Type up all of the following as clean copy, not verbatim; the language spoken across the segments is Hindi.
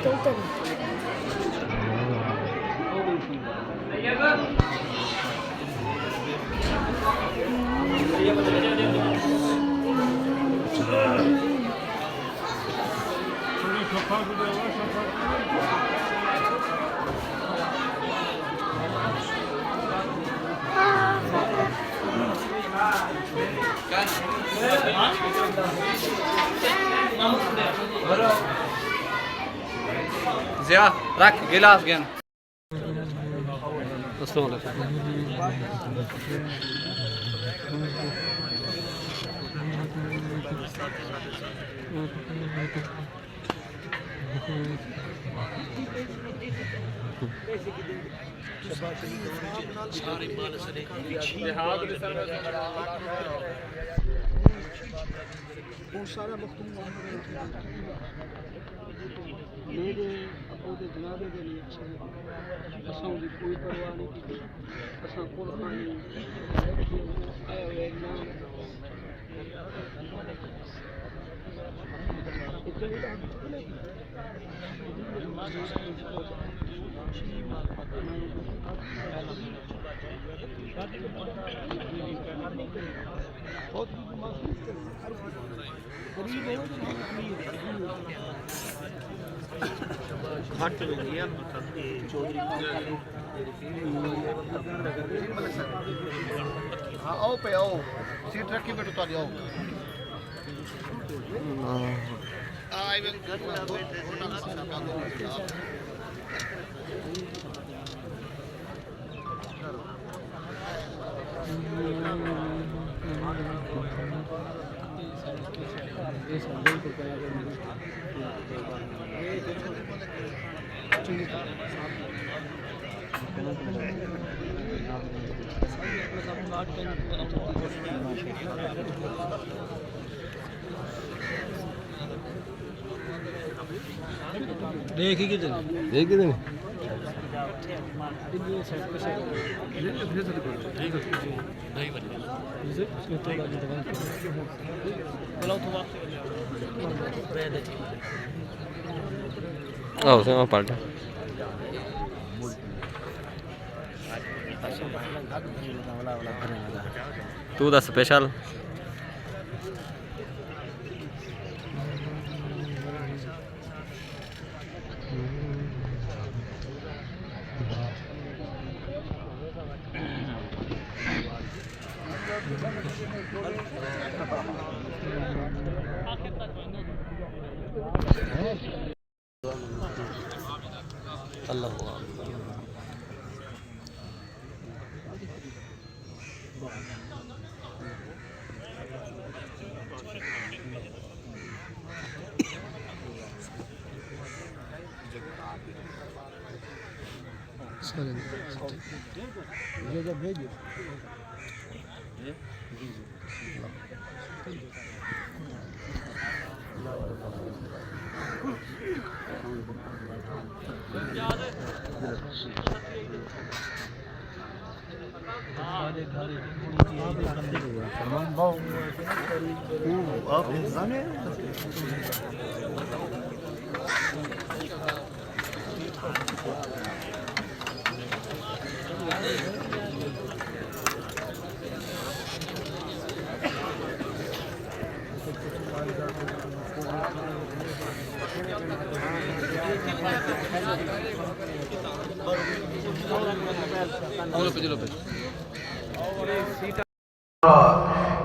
चलते জিয়া রাখ গিলাস জ্ঞান सारा मखतूम मेरे अपने जनाबे के लिए असां की कोई परवाह नहीं की असां कुर्बानी आया हुए नाम घट गई चौधरी हाँ आओ पे आओ सीट रखी बैठो तारी आओ देख ही कितने Oh, saya mau pada. Tu udah spesial. Allah भेजिए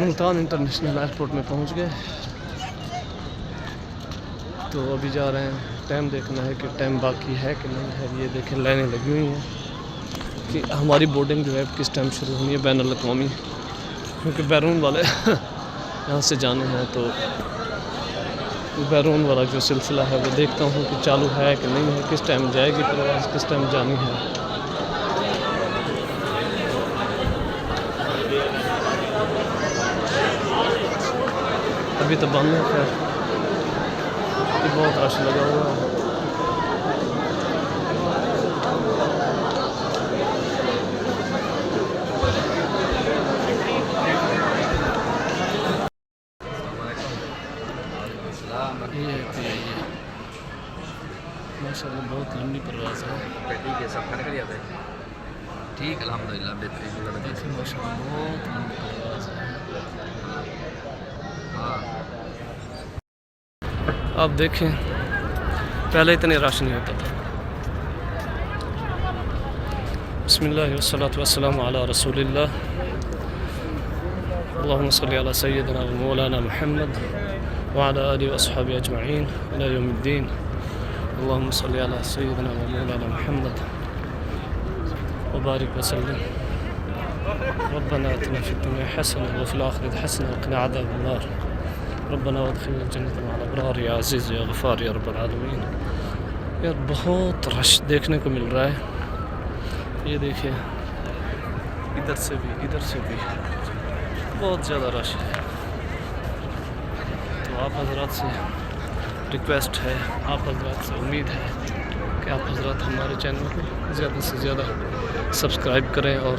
मुल्तान इंटरनेशनल एयरपोर्ट में पहुंच गए, तो अभी जा रहे हैं। टाइम देखना है कि टाइम बाकी है कि नहीं है। ये देखें लाइनें लगी हुई हैं कि हमारी बोर्डिंग जो है किस टाइम शुरू होनी है, बैन अल-अक़वामी, क्योंकि बैरून वाले यहाँ से जाने हैं। तो बैरून वाला जो सिलसिला है वो देखता हूँ कि चालू है कि नहीं है, किस टाइम जाएगी प्रवास, किस टाइम जानी है। अभी तो बंद है, खैर बहुत रश लगा हुआ है। माशाअल्लाह बहुत लंबी परवाज़ है। ठीक है, सब खाने का लिया था। ठीक, अल्हम्दुलिल्लाह बेहतरीन। माशाअल्लाह बहुत लंबी परवाज़ है। आप देखें पहले इतने रश नहीं होता था। बिस्मिल्लाह वस्सलातु वस्सलामु अला रसूलिल्लाह, अल्लाहुम्मा सल्लि अला सय्यिदिना व मौलाना मुहम्मद व अला आलिहि व अस्हाबिहि अजमईन इला यौमिद्दीन। अल्लाहुम्मा सल्लि अला सय्यिदिना व मौलाना मुहम्मद व बारिक व सल्लिम। रब्बना आतिना फिद दुनिया हसना व फिल आखिरति हसना व क़िना अज़ाबन नार। रब्बना वदखिलना जन्नत मअल अबरार या अज़ीज़ या गफ़ार या रब्बल आलमीन। यार बहुत रश देखने को मिल रहा है। ये देखिए इधर से भी बहुत ज़्यादा रश है। तो आप हज़रात से रिक्वेस्ट है, आप हज़रात से उम्मीद है कि आप हज़रात हमारे चैनल को ज़्यादा से ज़्यादा सब्सक्राइब करें और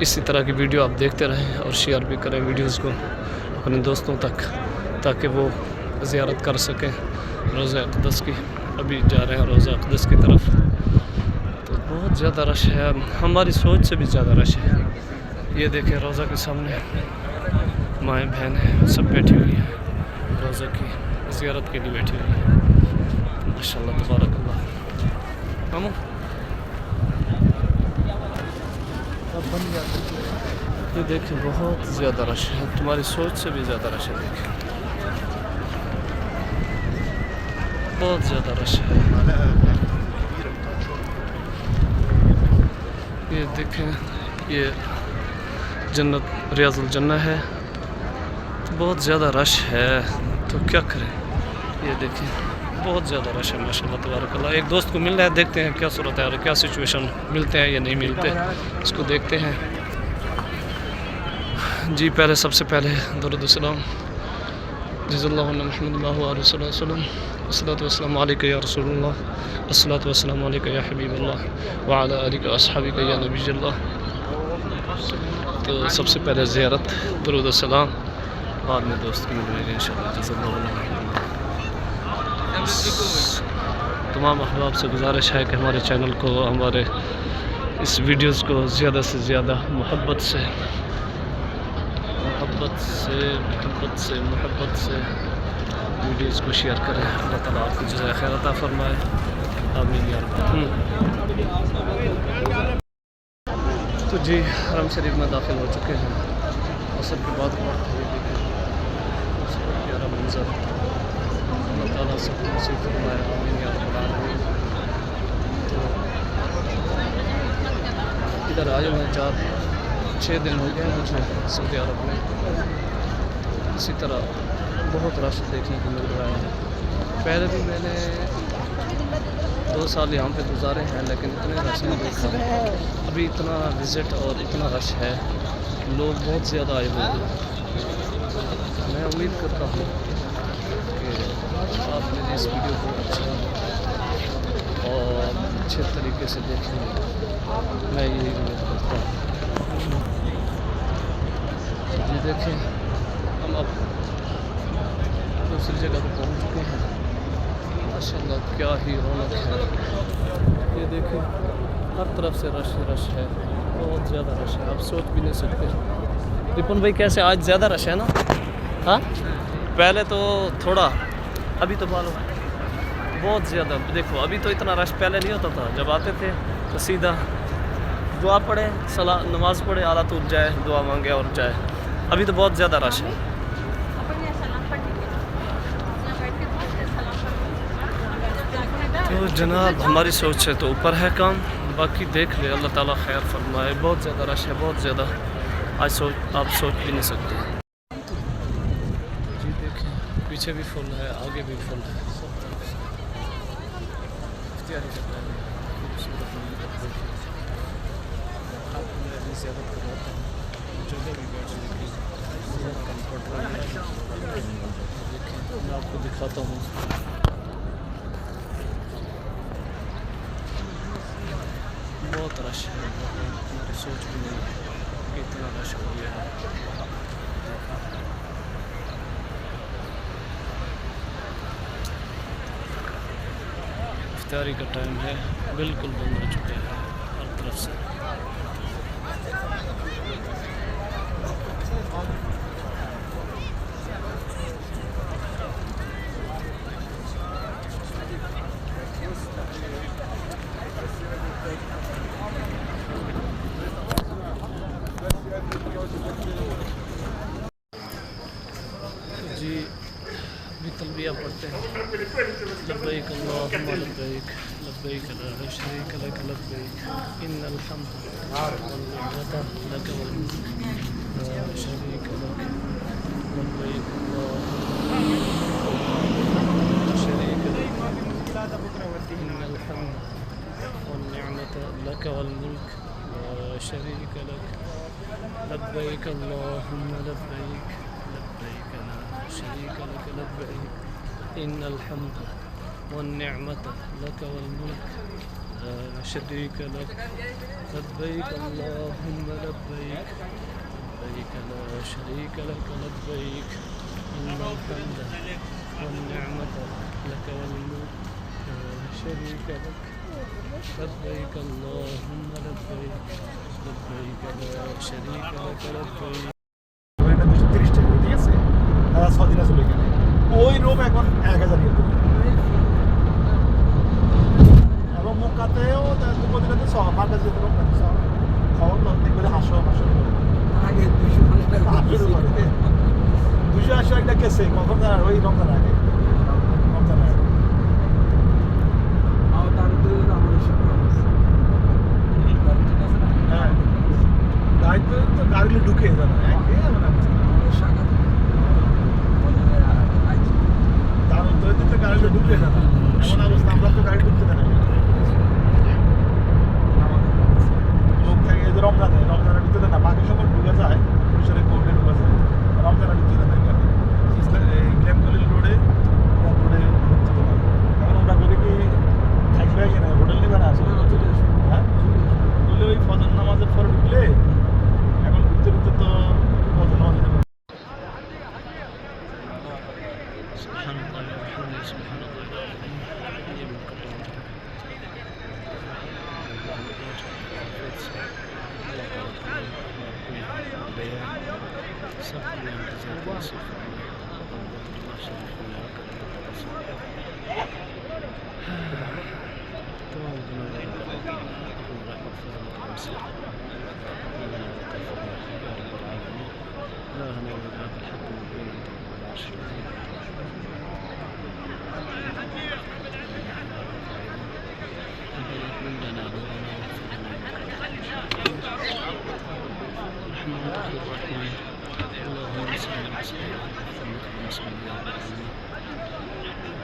इसी तरह की वीडियो आप देखते रहें और शेयर भी करें वीडियोज़ को अपने दोस्तों तक, ताकि वो ज़ियारत कर सकें रोज़ा अक़दस की। अभी जा रहे हैं रोज़ा अक़दस की तरफ। तो बहुत ज़्यादा रश है, हमारी सोच से भी ज़्यादा रश है। ये देखें रोज़ा के सामने माएँ बहनें सब बैठी हुई हैं, रोज़ा की ज़ियारत के लिए बैठी हुई हैं। माशाअल्लाह तबारकल्लाह। मामू अब बन जाते। ये देखें बहुत ज़्यादा रश है, तुम्हारी सोच से भी ज़्यादा रश है। देखें बहुत ज़्यादा रश है। ये देखें ये जन्नत रियाज़ुल जन्ना है। तो बहुत ज़्यादा रश है, तो क्या करें। ये देखें बहुत ज़्यादा रश है माशाअल्लाह तबारकल्लाह। एक दोस्त को मिल रहा है, देखते हैं क्या सूरत है और क्या सिचुएशन, मिलते हैं या नहीं मिलते, इसको देखते हैं। जी पहले सबसे पहले दुरूद सलाम जज़ल्लाहु मुहम्मद व रसूलुल्लाह अस्सलातु वस्सलामु अलैका या रसूलुल्लाह अस्सलातु वस्सलामु अलैका या हबीबल्लाह व अला आलिका व अस्हाबिका या नबीयल्लाह। तो सबसे पहले ज़ियारत, दुरूद सलाम, बाद में दोस्त को मिलेंगे इंशाअल्लाह। जज़ल्लाहु। तमाम अहबाब से गुजारिश है कि हमारे चैनल को, हमारे इस वीडियोज़ को ज़्यादा से ज़्यादा मोहब्बत से वीडियोज़ को शेयर करें। अल्लाह ताला आपको जज़ाए खैर अता फरमाए। आमीन या रब्बल। तो जी हरम शरीफ में दाखिल हो चुके हैं। असर के बाद प्यारा मंजर, अल्लाह ताला सबको नसीब फरमाए। आमीन या रब्बल आलमीन। तो इधर आए हुए 4-6 दिन हो गया मुझे सऊदी अरब में। इसी तरह बहुत रश देखने को मिल रहा है। पहले भी मैंने 2 साल यहाँ पे गुजारे हैं, लेकिन इतने रश नहीं देखा। अभी इतना विज़िट और इतना रश है, लोग बहुत ज़्यादा आए हुए हैं। मैं उम्मीद करता हूँ कि आप मेरी इस वीडियो को अच्छा और अच्छे तरीके से देखेंगे, मैं यही उम्मीद करता हूँ। ये देखें, हम अब दूसरी जगह पर पहुँच चुके हैं। माशाल्लाह क्या ही रौनक है। ये देखें, हर तरफ से रश ही रश है, बहुत ज़्यादा रश है, आप सोच भी नहीं सकते। रिपन भाई कैसे आज ज़्यादा रश है ना? हाँ, पहले तो थोड़ा, अभी तो मालूम बहुत ज़्यादा। देखो अभी तो इतना रश पहले नहीं होता था। जब आते थे तो सीधा दुआ पढ़े, सलाह नमाज़ पढ़े, आला तूब जाए, दुआ मांगे और जाए। अभी तो बहुत ज़्यादा रश है। तो जनाब हमारी सोच से तो ऊपर है काम, बाकी देख ले, अल्लाह ताला खैर फरमाए। बहुत ज़्यादा रश है, बहुत ज़्यादा। आज आप सोच भी नहीं सकते। जी देखें, पीछे भी फुल है, आगे भी फुल है, सब तरफ से इख्तियारी करता है। खूबसूरत मैं अभी ज़्यादा करवाता हूँ, जगह भी बैठने की बहुत कम्फर्ट है। देखें, मैं आपको दिखाता हूँ। बहुत रश है, मेरी सोच भी नहीं कि इतना रश हो गया है। इफ्तारी का टाइम है, बिल्कुल बंद हो चुके हैं हर तरफ से। जी भी तलबिया पढ़ते हैं। लब्बैक अल्लाहुम्मा लब्बैक, लब्बैक ला शरीक लक लब्बैक, इन्नल हम्द वल निअमता लक वल मुल्क ला शरीक लक, लब्बैक अल्लाहुम्मा शरीक लक, इन्नल हम्द वल निअमता लक वल मुल्क ला शरीक लक, लब्बैक अल्लाहुम्मा लब्बैक, लब्बैक ला शरीक लक लब्बैक, इन्नल हम्द वन्निअमत लक वल मुल्क ला शरीक लक, लब्बैक अल्लाहुम्मा लब्बैक, लब्बैक ला शरीक लक लब्बैक, इन्नल हम्द वन्निअमत लक वल मुल्क ला शरीक लक, लब्बैक अल्लाहुम्मा लब्बैक, लब्बैक ला शरीक लक लब्बैक। ওই রুম এখন 1000 এবং মক্কাতেও মদিনাতে আমার কাছে যেতে রুম খবর লন্ডন করে হাসো আগে 280 একটা কেসে কখন ওই রমজান আগে দায়িত্ব তো গাড়িগুলো ঢুকে যাবে গাড়িটা ঢুকলে না এমন অবস্থা, আমরা তো গাড়ি ঢুকতে দেয় লোক থাকে। এই যে রমজানের ভিতরে না, বাকি সময় ঢুকে যায়, পুলিশের কোর্টে ঢুকে যায়, রমজানের ভিতরে দেয় গাড়ি। ক্যাম্পকলিল রোডে ঢুকতে দেয়। এখন আমরা করে কি থাকবে না, হোটেল নিবে না আসলে, হ্যাঁ বলে ওই ফজর নামাজের পরে ঢুকলে এখন ঢুকতে ঢুকতে তো ফজর নামাজ যেতে পারে।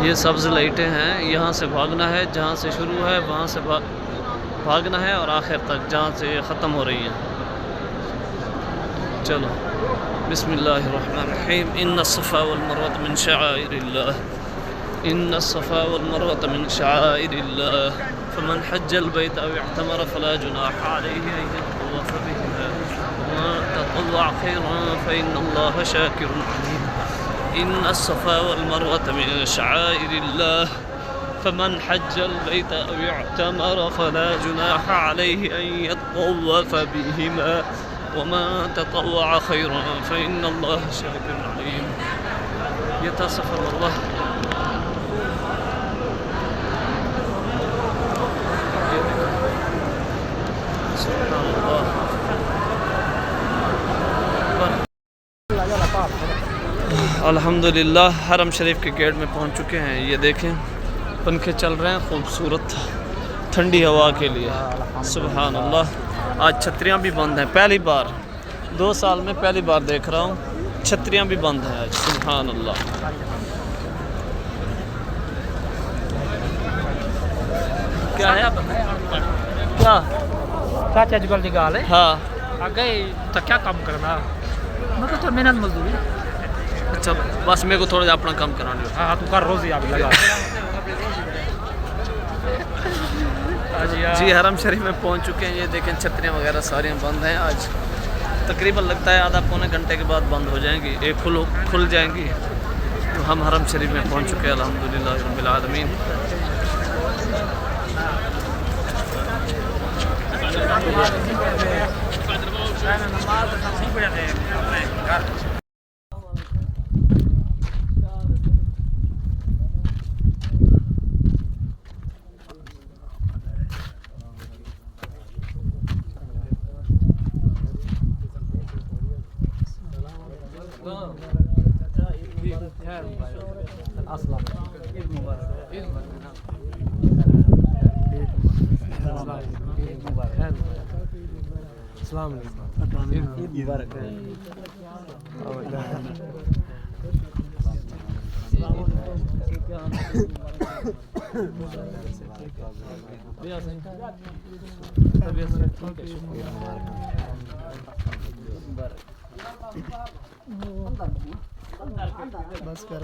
ये सब्ज़ लाइटें हैं, यहाँ से भागना है, जहाँ से शुरू है वहाँ से भागना है और आखिर तक जहाँ से ख़त्म हो रही हैं। चलो बिस्मिल्लाहिर्रहमानिर्रहीम। इन्नस्सफ़ा वल मरवत मिन शआइरिल्लाह, इन्नस्सफ़ा वल मरवत मिन शआइरिल्लाह, फमन हज्जल बैत अव इअतमर फला जुनाह अलैहि अन यतवफ़ बिहिमा वमा ततव्वअ खैरन फ़इन्नल्लाह शाकिरुन अलीम। इन्नस्सफ़ा वल मरवत मिन शआइरिल्लाह, फमन हज्जल बैत अव इअतमर फला जुनाह अलैहि अन यतवफ़ बिहिमा वमा ततव्वअ खैरन फ़इन्नल्लाह शाकिरुन अलीम। ये था सफ़र मरवा। अल्हम्दुलिल्लाह हरम शरीफ के गेट में पहुंच चुके हैं। ये देखें पंखे चल रहे हैं खूबसूरत ठंडी हवा के लिए। सुभान अल्लाह। आज छतरियाँ भी बंद हैं, पहली बार 2 साल में पहली बार देख रहा हूँ छतरियाँ भी बंद हैं आज। सुभान अल्लाह। क्या है क्या चाचा जुगल की गाल है। हाँ आगे तो क्या काम करना, मतलब तो मेहनत मजदूरी। अच्छा बस मेरे को थोड़ा सा अपना काम कराने दो। हाँ तू कर रोज ही आप लगा। जी हरम शरीफ में पहुंच चुके हैं। ये देखें छतरियाँ वगैरह सारी बंद हैं आज। तकरीबन लगता है आधा पौने घंटे के बाद बंद हो जाएंगी, एक खुल जाएंगी। तो हम हरम शरीफ में पहुंच चुके हैं अल्हम्दुलिल्लाह रब्बिल आलमीन। बस कर